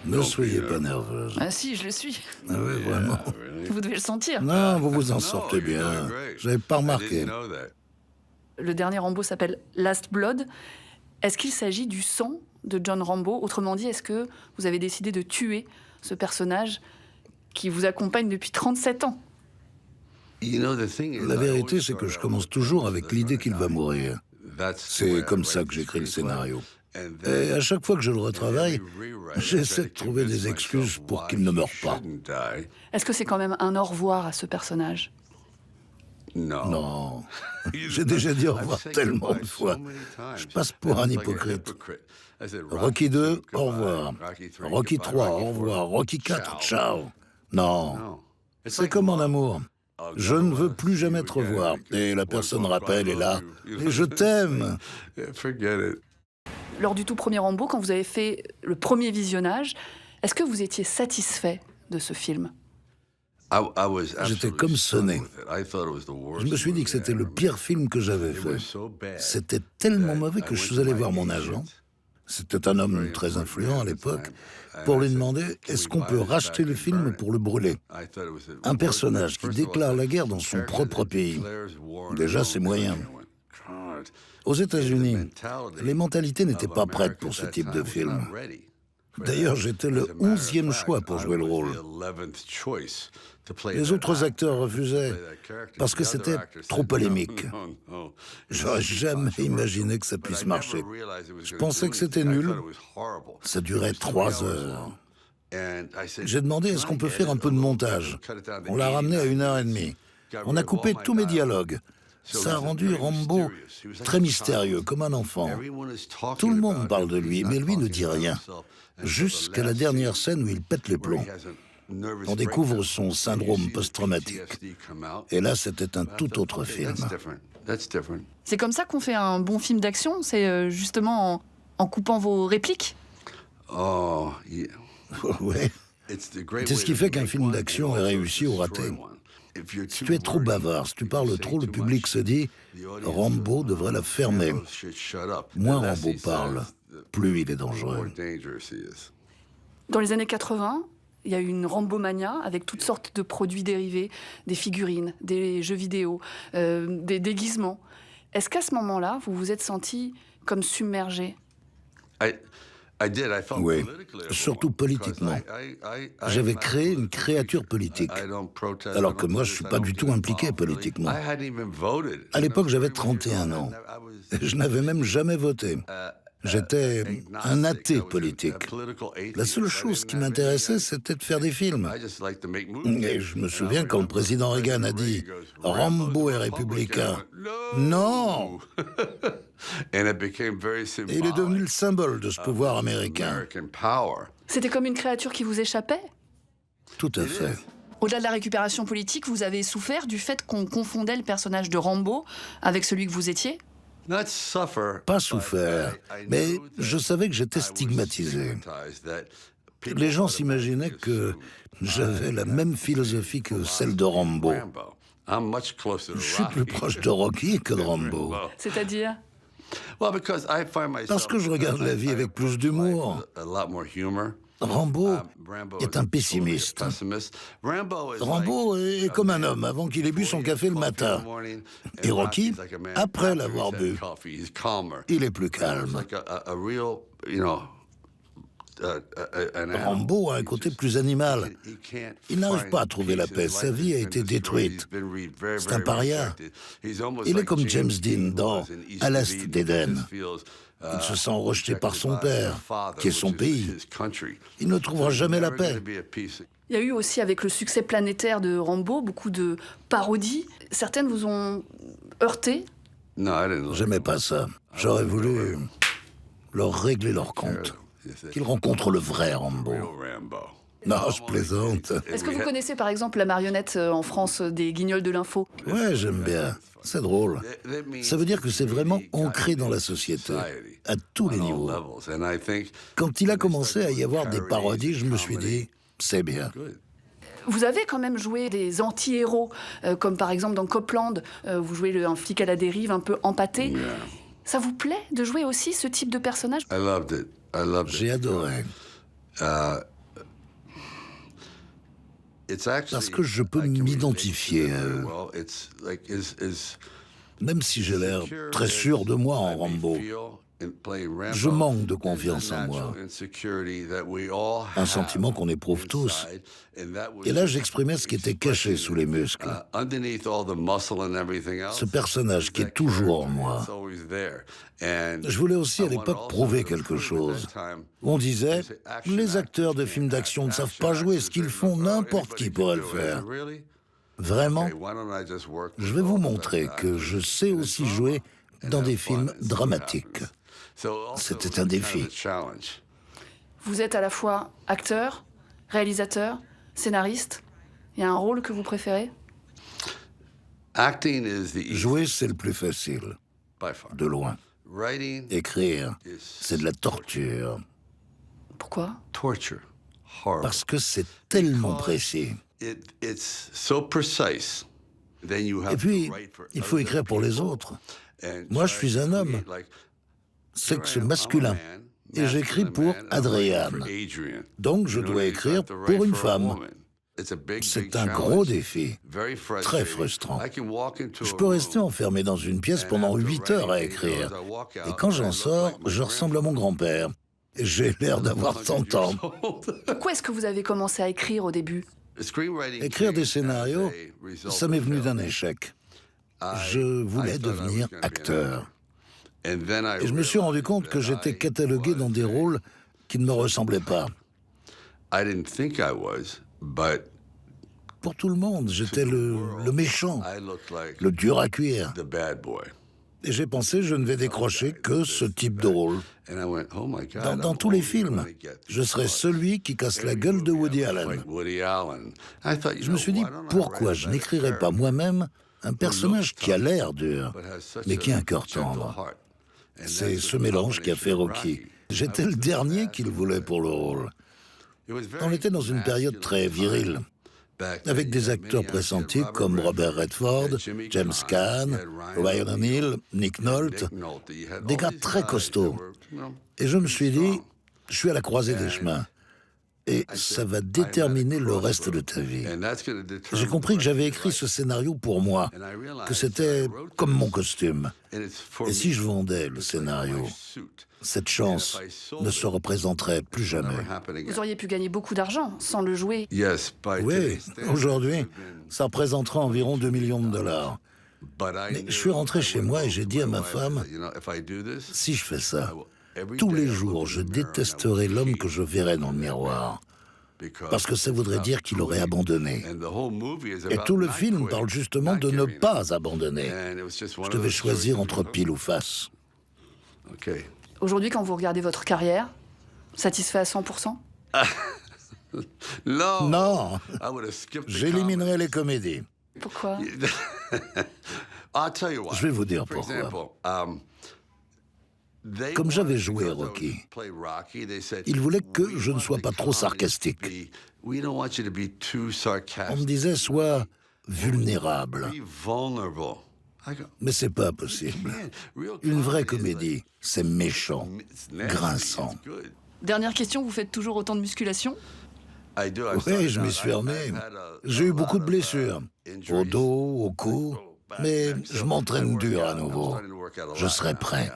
Ne soyez pas nerveuse. Ah si, je le suis. Ah oui, vraiment. Vous devez le sentir. Non, vous vous en sortez bien. J'avais pas remarqué. Le dernier Rambo s'appelle Last Blood. Est-ce qu'il s'agit du sang de John Rambo? Autrement dit, est-ce que vous avez décidé de tuer ce personnage qui vous accompagne depuis 37 ans? La vérité, c'est que je commence toujours avec l'idée qu'il va mourir. C'est comme ça que j'écris le scénario. Et à chaque fois que je le retravaille, j'essaie de trouver des excuses pour qu'il ne meure pas. Est-ce que c'est quand même un au revoir à ce personnage? Non, j'ai déjà dit au revoir tellement de fois. Je passe pour un hypocrite. Rocky 2, au revoir. Rocky 3, au revoir. Rocky 4, ciao. Non, c'est comme en amour. Je ne veux plus jamais te revoir. Et la personne rappelle est là. Et je t'aime. Lors du tout premier Rambo, quand vous avez fait le premier visionnage, est-ce que vous étiez satisfait de ce film? J'étais comme sonné. Je me suis dit que c'était le pire film que j'avais fait. C'était tellement mauvais que je suis allé voir mon agent. C'était un homme très influent à l'époque, pour lui demander est-ce qu'on peut racheter le film pour le brûler. Un personnage qui déclare la guerre dans son propre pays. Déjà, c'est moyen. Aux États-Unis, les mentalités n'étaient pas prêtes pour ce type de film. D'ailleurs, j'étais le 11e choix pour jouer le rôle. Les autres acteurs refusaient parce que c'était trop polémique. J'aurais jamais imaginé que ça puisse marcher. Je pensais que c'était nul. Ça durait 3 heures. J'ai demandé est-ce qu'on peut faire un peu de montage. On l'a ramené à 1h30. On a coupé tous mes dialogues. Ça a rendu Rambo très mystérieux, comme un enfant. Tout le monde parle de lui, mais lui ne dit rien. Jusqu'à la dernière scène où il pète les plombs. On découvre son syndrome post-traumatique. Et là, c'était un tout autre film. C'est comme ça qu'on fait un bon film d'action? C'est justement en coupant vos répliques? Ouais. C'est ce qui fait qu'un film d'action est réussi ou raté. Si tu es trop bavard, si tu parles trop, le public se dit « Rambo devrait la fermer ». Moins Rambo parle, plus il est dangereux. Dans les années 80, il y a eu une Rambomania avec toutes sortes de produits dérivés, des figurines, des jeux vidéo, des déguisements. Est-ce qu'à ce moment-là, vous vous êtes senti comme submergé? Oui, surtout politiquement. J'avais créé une créature politique, alors que moi, je ne suis pas du tout impliqué politiquement. À l'époque, j'avais 31 ans. Et je n'avais même jamais voté. J'étais un athée politique. La seule chose qui m'intéressait, c'était de faire des films. Et je me souviens quand le président Reagan a dit « Rambo est républicain ». Non! Et il est devenu le symbole de ce pouvoir américain. C'était comme une créature qui vous échappait? Tout à fait. Au-delà de la récupération politique, vous avez souffert du fait qu'on confondait le personnage de Rambo avec celui que vous étiez? Pas souffert, mais je savais que j'étais stigmatisé. Les gens s'imaginaient que j'avais la même philosophie que celle de Rambo. Je suis plus proche de Rocky que de Rambo. C'est-à-dire? Parce que je regarde la vie avec plus d'humour. Rambo est un pessimiste. Rambo est comme un homme avant qu'il ait bu son café le matin. Et Rocky, après l'avoir bu, il est plus calme. Rambo a un côté plus animal. Il n'arrive pas à trouver la paix. Sa vie a été détruite. C'est un paria. Il est comme James Dean dans À l'Est d'Éden. Il se sent rejeté par son père, qui est son pays. Il ne trouvera jamais la paix. Il y a eu aussi, avec le succès planétaire de Rambo, beaucoup de parodies. Certaines vous ont heurté? J'aimais pas ça. J'aurais voulu leur régler leur compte. Qu'ils rencontrent le vrai Rambo. Non, je plaisante. Est-ce que vous connaissez par exemple la marionnette en France des Guignols de l'info? Ouais, j'aime bien. C'est drôle. Ça veut dire que c'est vraiment ancré dans la société, à tous les niveaux. Quand il a commencé à y avoir des parodies, je me suis dit, c'est bien. Vous avez quand même joué des anti-héros, comme par exemple dans Copland, vous jouez un flic à la dérive un peu empâté. Ça vous plaît de jouer aussi ce type de personnage? J'ai adoré. Parce que je peux m'identifier à eux. Même si j'ai l'air très sûr de moi en Rambo, je manque de confiance en moi. Un sentiment qu'on éprouve tous. Et là, j'exprimais ce qui était caché sous les muscles. Ce personnage qui est toujours en moi. Je voulais aussi à l'époque prouver quelque chose. On disait, les acteurs de films d'action ne savent pas jouer ce qu'ils font, n'importe qui pourrait le faire. Vraiment, je vais vous montrer que je sais aussi jouer dans des films dramatiques. C'était un défi. Vous êtes à la fois acteur, réalisateur, scénariste. Il y a un rôle que vous préférez? Jouer, c'est le plus facile, de loin. Écrire, c'est de la torture. Pourquoi? Parce que c'est tellement précis. Et puis, il faut écrire pour les autres. Moi, je suis un homme, sexe masculin, et j'écris pour Adriane. Donc, je dois écrire pour une femme. C'est un gros défi, très frustrant. Je peux rester enfermé dans une pièce pendant 8 heures à écrire. Et quand j'en sors, je ressemble à mon grand-père. J'ai l'air d'avoir 100 ans. Pourquoi est-ce que vous avez commencé à écrire au début? Écrire des scénarios, ça m'est venu d'un échec. Je voulais devenir acteur. Et je me suis rendu compte que j'étais catalogué dans des rôles qui ne me ressemblaient pas. Pour tout le monde, j'étais le méchant, le dur à cuire. Et j'ai pensé, je ne vais décrocher que ce type de rôle. Dans tous les films, je serai celui qui casse la gueule de Woody Allen. Je me suis dit, pourquoi je n'écrirais pas moi-même un personnage qui a l'air dur, mais qui a un cœur tendre? C'est ce mélange qui a fait Rocky. J'étais le dernier qu'il voulait pour le rôle. On était dans une période très virile, avec des acteurs pressentis comme Robert Redford, James Caan, Ryan O'Neal, Nick Nolte, des gars très costauds. Et je me suis dit, je suis à la croisée des chemins. Et ça va déterminer le reste de ta vie. J'ai compris que j'avais écrit ce scénario pour moi, que c'était comme mon costume. Et si je vendais le scénario, cette chance ne se représenterait plus jamais. Vous auriez pu gagner beaucoup d'argent sans le jouer. Oui, aujourd'hui, ça représentera environ 2 millions de dollars. Mais je suis rentré chez moi et j'ai dit à ma femme, si je fais ça, tous les jours, je détesterai l'homme que je verrai dans le miroir. Parce que ça voudrait dire qu'il aurait abandonné. Et tout le film parle justement de ne pas abandonner. Je devais choisir entre pile ou face. Aujourd'hui, quand vous regardez votre carrière, satisfait à 100%? Non, j'éliminerai les comédies. Pourquoi? Je vais vous dire pourquoi. Comme j'avais joué Rocky, ils voulaient que je ne sois pas trop sarcastique. On me disait, sois vulnérable. Mais c'est pas possible. Une vraie comédie, c'est méchant, grinçant. Dernière question, vous faites toujours autant de musculation? Oui, je m'y suis remis. J'ai eu beaucoup de blessures, au dos, au cou, mais je m'entraîne dur à nouveau. Je serai prêt.